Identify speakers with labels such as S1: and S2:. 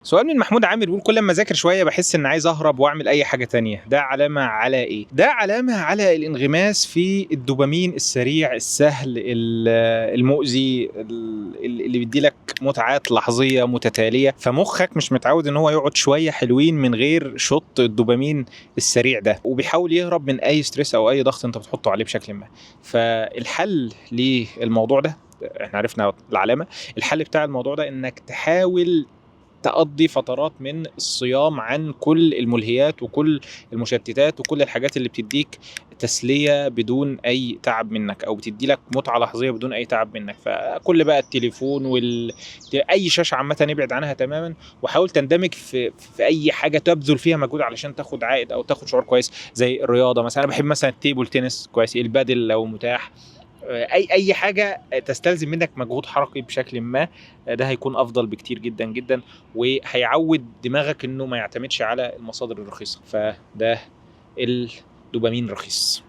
S1: سؤال من محمود عامر بيقول كل ما اذاكر شويه بحس ان عايز اهرب واعمل اي حاجه تانية، ده علامه على ايه؟ ده علامه على الانغماس في الدوبامين السريع السهل المؤذي اللي بيديلك متعات لحظيه متتاليه، فمخك مش متعود ان هو يقعد شويه حلوين من غير شط الدوبامين السريع ده، وبيحاول يهرب من اي ستريس او اي ضغط انت بتحطه عليه بشكل ما. فالحل للموضوع ده، احنا عرفنا العلامه. الحل بتاع الموضوع ده انك تحاول تقضي فترات من الصيام عن كل الملهيات وكل المشتتات وكل الحاجات اللي بتديك تسلية بدون أي تعب منك، أو بتدي لك متعة لحظية بدون أي تعب منك. فكل بقى التليفون أي شاشة عامة ابعد عنها تماما، وحاول تندمج في أي حاجة تبذل فيها مجهود علشان تاخد عائد أو تاخد شعور كويس، زي الرياضة مثلا. أنا بحب مثلا التيبل تنس كويس، البادل لو متاح، اي حاجه تستلزم منك مجهود حركي بشكل ما، ده هيكون افضل بكتير جدا جدا، وهيعود دماغك انه ما يعتمدش على المصادر الرخيصه. فده الدوبامين رخيص.